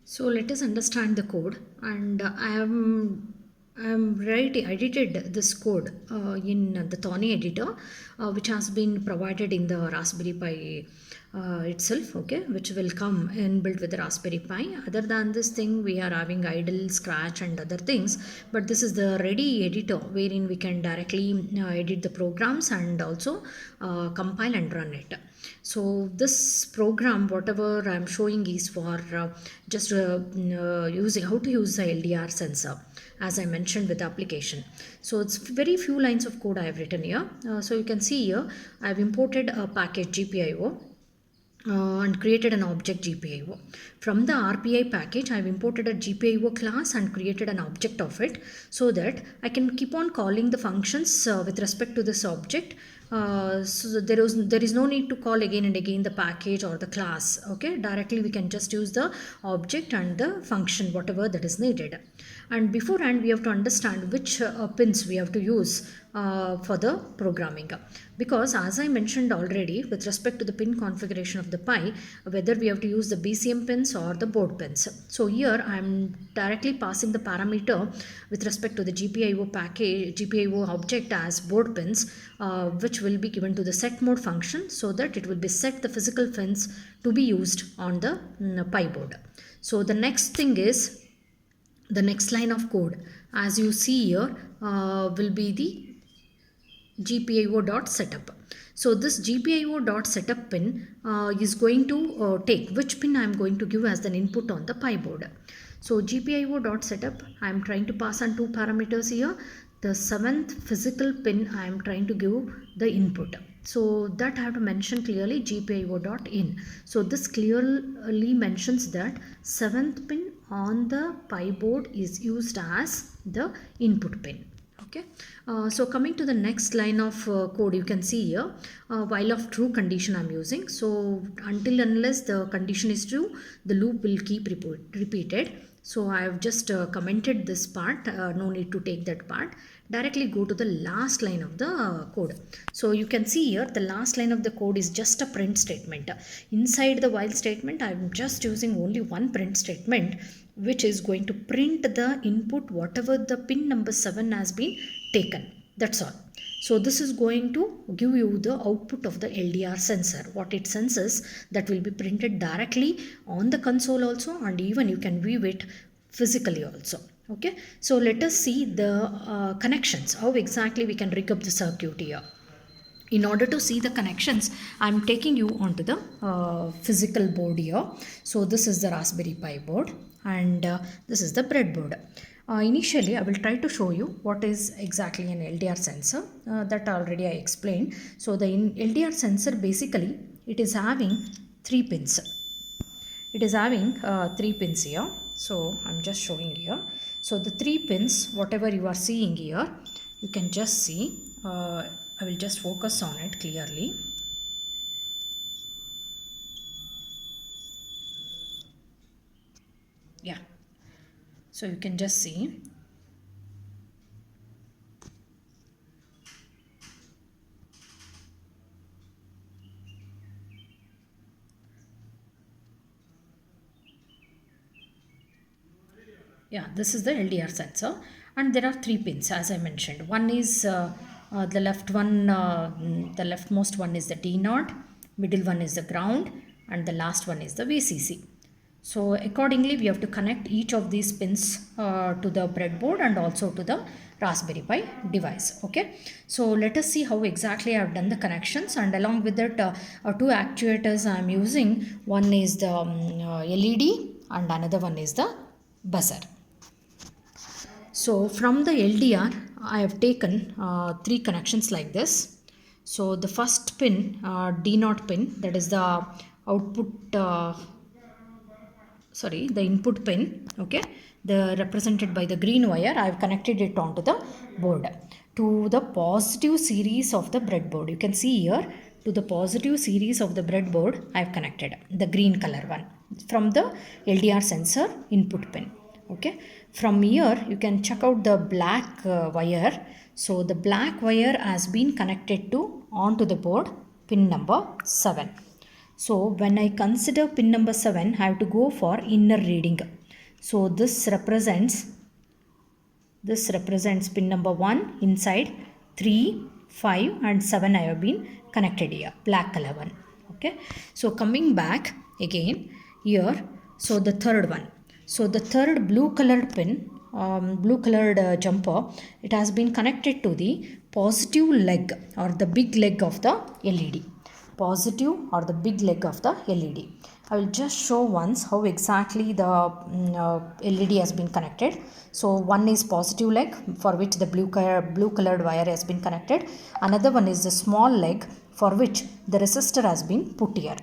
So let us understand the code, and I am edited this code in the Thorny editor, which has been provided in the Raspberry Pi itself, okay, which will come inbuilt with the Raspberry Pi. Other than this thing, we are having idle, scratch, and other things, but this is the ready editor wherein we can directly edit the programs and also compile and run it. So this program, whatever I'm showing, is for just using how to use the LDR sensor, as I mentioned with the application. So it's very few lines of code I have written here. So you can see here I've imported a package GPIO and created an object GPIO. From the RPI package, I've imported a GPIO class and created an object of it, so that I can keep on calling the functions with respect to this object. So there is no need to call again and again the package or the class. Okay, directly we can just use the object and the function, whatever that is needed. And beforehand, we have to understand which pins we have to use for the programming, because as I mentioned already, with respect to the pin configuration of the Pi, whether we have to use the BCM pins or the board pins. So here I am directly passing the parameter with respect to the GPIO package, GPIO object as board pins, which will be given to the set mode function, so that it will be set the physical pins to be used on the Pi board. So the next thing is the next line of code, as you see here, will be the GPIO.setup. So this GPIO.setup pin is going to take which pin I am going to give as an input on the Pi board. So GPIO.setup, I am trying to pass on two parameters here. The seventh physical pin I am trying to give the input. So that I have to mention clearly GPIO.in. So this clearly mentions that seventh pin on the Pi board is used as the input pin. Okay, so coming to the next line of code, you can see here while of true condition I'm using. So until unless the condition is true, the loop will keep repeated. So I have just commented this part, no need to take that part. Directly go to the last line of the code. So you can see here the last line of the code is just a print statement. Inside the while statement, I'm just using only one print statement, which is going to print the input whatever the pin number 7 has been taken. That's all. So this is going to give you the output of the LDR sensor. What it senses, that will be printed directly on the console also, and even you can view it physically also. Okay, so let us see the connections, how exactly we can rig up the circuit here. In order to see the connections, I am taking you onto the physical board here. So this is the Raspberry Pi board, and this is the breadboard. Initially, I will try to show you what is exactly an LDR sensor, that already I explained. So the LDR sensor, basically it is having 3 pins. It is having 3 pins here. So I'm just showing here. So the 3 pins, whatever you are seeing here, you can just see. I will just focus on it clearly. Yeah. So you can just see. Yeah, this is the LDR sensor, and there are 3 pins as I mentioned. One is the left one, the leftmost one is the D0, middle one is the ground, and the last one is the VCC. So accordingly, we have to connect each of these pins to the breadboard and also to the Raspberry Pi device. Okay, so let us see how exactly I have done the connections, and along with that, 2 actuators I am using. One is the LED and another one is the buzzer. So from the LDR, I have taken 3 connections like this. So the first pin, D0 pin, that is the output, the input pin, okay, the represented by the green wire. I have connected it onto the board to the positive series of the breadboard. You can see here, to the positive series of the breadboard, I have connected the green color one from the LDR sensor input pin. Okay, from here you can check out the black wire. So the black wire has been connected to onto the board pin number 7. So when I consider pin number 7, I have to go for inner reading. So this represents pin number 1 inside, 3, 5 and 7 I have been connected here, black color one. Okay. So coming back again here, so the third one. So the third blue colored pin, blue colored jumper, it has been connected to the positive leg or the big leg of the LED. Positive or the big leg of the LED. I will just show once how exactly the LED has been connected. So one is positive leg for which the blue colored wire has been connected. Another one is the small leg for which the resistor has been put here.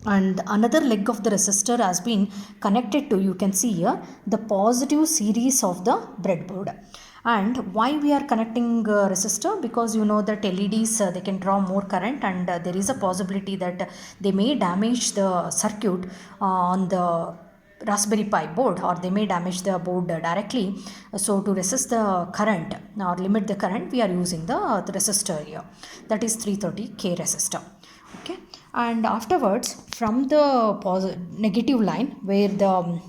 And another leg of the resistor has been connected to, you can see here, the positive series of the breadboard. And why we are connecting resistor? Because you know that LEDs they can draw more current, and there is a possibility that they may damage the circuit on the Raspberry Pi board, or they may damage the board directly. So to resist the current or limit the current, we are using the resistor here, that is 330K resistor. Okay. And afterwards, from the negative line where the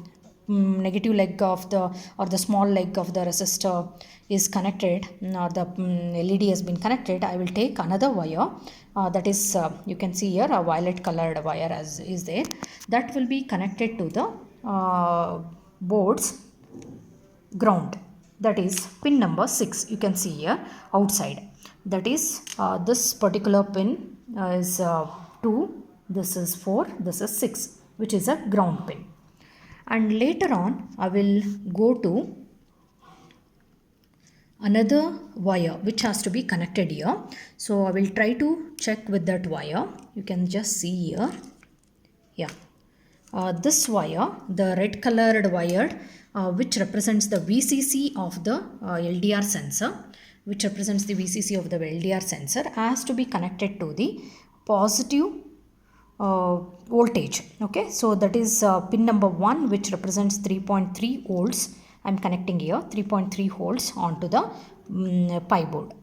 negative leg of the or the small leg of the resistor is connected, or the LED has been connected, I will take another wire, that is you can see here a violet colored wire as is there, that will be connected to the board's ground, that is pin number 6. You can see here outside, that is this particular pin is 2, this is 4, this is 6, which is a ground pin. And later on I will go to another wire which has to be connected here. So I will try to check with that wire. You can just see here. Yeah. This wire, the red colored wire, which represents the VCC of the LDR sensor, has to be connected to the positive voltage. Okay, so that is pin number 1, which represents 3.3 volts. I am connecting here 3.3 volts onto the Pi board.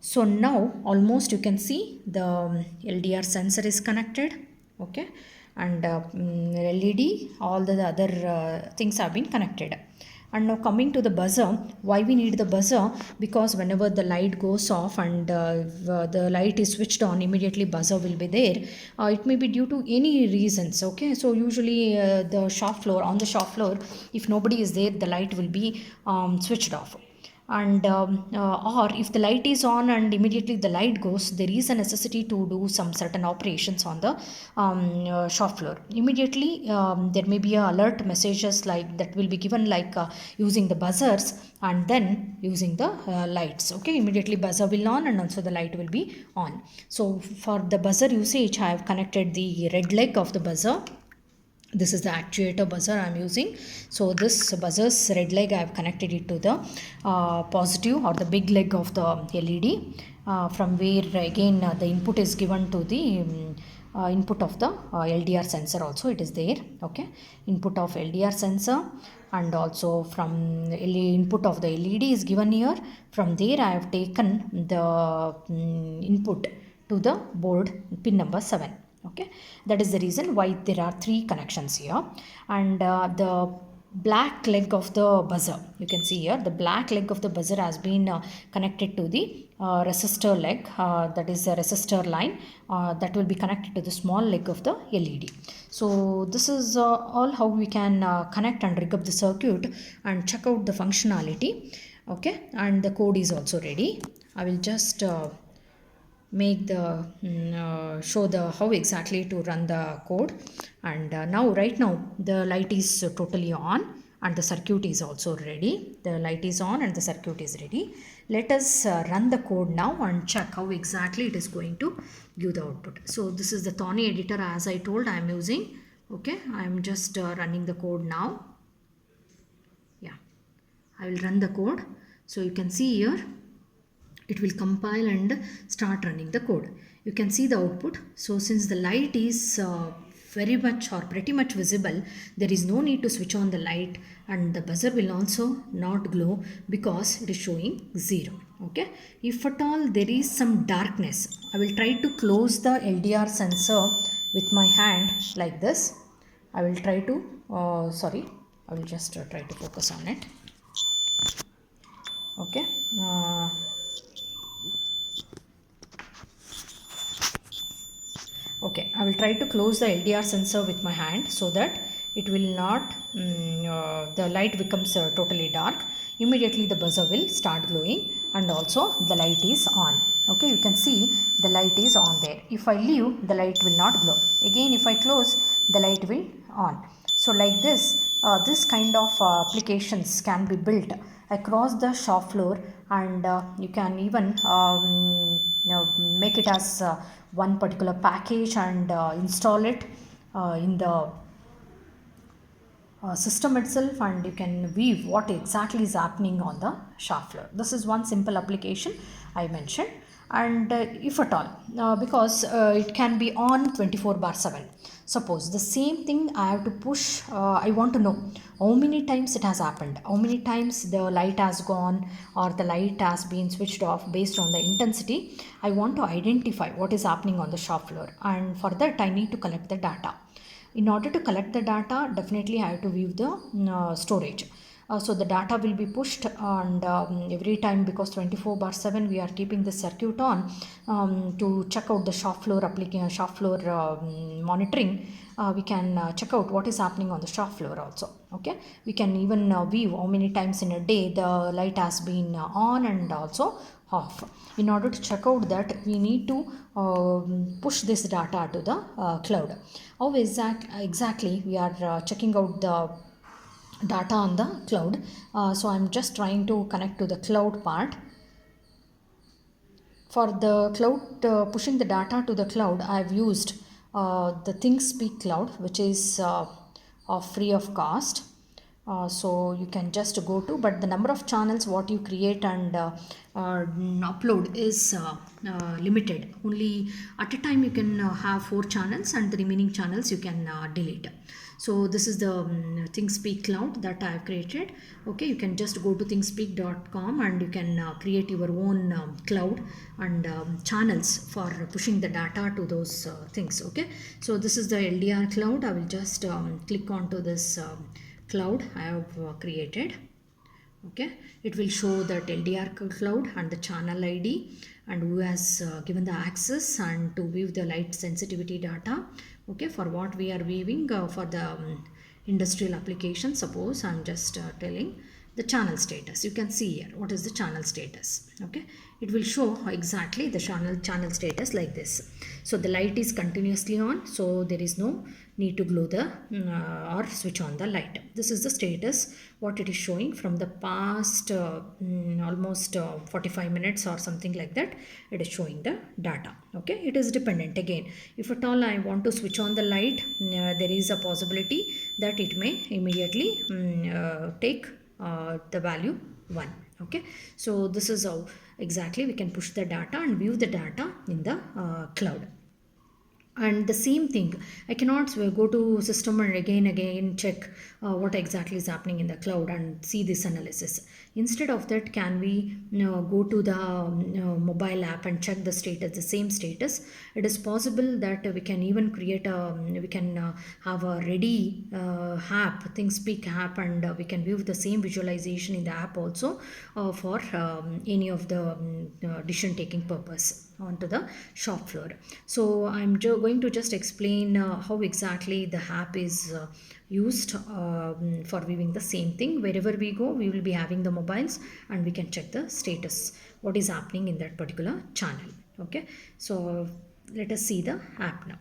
So now almost you can see the LDR sensor is connected. Okay, and LED, all the other things have been connected. And now coming to the buzzer, why we need the buzzer? Because whenever the light goes off and the light is switched on, immediately buzzer will be there. It may be due to any reasons. Okay, so usually on the shop floor, if nobody is there, the light will be switched off. And or if the light is on and immediately the light goes, there is a necessity to do some certain operations on the shop floor. Immediately there may be alert messages like that will be given, like using the buzzers and then using the lights. Okay, immediately buzzer will on and also the light will be on. So for the buzzer usage, I have connected the red leg of the buzzer. This is the actuator buzzer I am using. So this buzzer's red leg, I have connected it to the positive or the big leg of the LED, from where again the input is given to the input of the LDR sensor also, it is there. Okay, input of LDR sensor, and also from input of the LED is given here. From there I have taken the input to the board pin number 7. Okay, that is the reason why there are 3 connections here. And the black leg of the buzzer, you can see here, the black leg of the buzzer has been connected to the resistor leg, that is a resistor line that will be connected to the small leg of the LED. So this is all how we can connect and rig up the circuit and check out the functionality. Okay, and the code is also ready. I will just make the show the how exactly to run the code. And now right now the light is totally on and the circuit is also ready. The light is on and the circuit is ready. Let us run the code now and check how exactly it is going to give the output. So this is the Thorny editor, as I told I am using. Okay, I am just running the code now. Yeah, I will run the code. So you can see here it will compile and start running the code. You can see the output. So since the light is very much or pretty much visible, there is no need to switch on the light, and the buzzer will also not glow because it is showing 0. Okay, if at all there is some darkness, I will try to close the LDR sensor with my hand like this. I will try to, I will just try to focus on it. Okay. Okay, I will try to close the LDR sensor with my hand so that it will not, the light becomes totally dark. Immediately the buzzer will start glowing and also the light is on. Okay, you can see the light is on there. If I leave, the light will not glow. Again, if I close, the light will on. So like this, this kind of applications can be built across the shop floor, and you can even make it as one particular package and install it in the system itself, and you can view what exactly is happening on the shop floor. This is one simple application I mentioned. And if at all, because it can be on 24/7. Suppose the same thing I have to push, I want to know how many times it has happened, how many times the light has gone or the light has been switched off based on the intensity. I want to identify what is happening on the shop floor, and for that I need to collect the data. In order to collect the data, definitely I have to view the storage. So the data will be pushed, and every time, because 24/7 we are keeping the circuit on to check out the shop floor application, shop floor monitoring. We can check out what is happening on the shop floor also. Okay, we can even view how many times in a day the light has been on and also off. In order to check out that, we need to push this data to the cloud. How exactly we are checking out the data on the cloud? So I'm just trying to connect to the cloud part. For the cloud, pushing the data to the cloud, I've used the ThinkSpeak cloud, which is free of cost. So you can just go to, but the number of channels what you create and upload is limited. Only at a time you can have 4 channels, and the remaining channels you can delete. So this is the ThinkSpeak cloud that I have created. Okay, you can just go to thinkspeak.com and you can create your own cloud and channels for pushing the data to those things. Okay, so this is the LDR cloud. I will just click onto this cloud I have created. Okay, it will show that LDR cloud and the channel ID and who has given the access and to view the light sensitivity data. Okay, for what we are viewing for the industrial application. Suppose I'm just telling the channel status. You can see here what is the channel status. Okay, it will show exactly the channel status like this. So the light is continuously on, so there is no need to glow the or switch on the light. This is the status what it is showing from the past almost 45 minutes or something like that. It is showing the data. Okay, it is dependent. Again, if at all I want to switch on the light, there is a possibility that it may immediately take the value 1. Okay, so this is how exactly we can push the data and view the data in the cloud. And the same thing, I cannot go to system and again check what exactly is happening in the cloud and see this analysis. Instead of that, can we go to the mobile app and check the status, the same status? It is possible that we can even create a, we can have a ready app, ThinkSpeak app, and we can view the same visualization in the app also for any of the decision taking purpose onto the shop floor. So I'm going to just explain how exactly the app is used for viewing the same thing. Wherever we go, we will be having the mobiles and we can check the status, what is happening in that particular channel. Okay, so let us see the app now.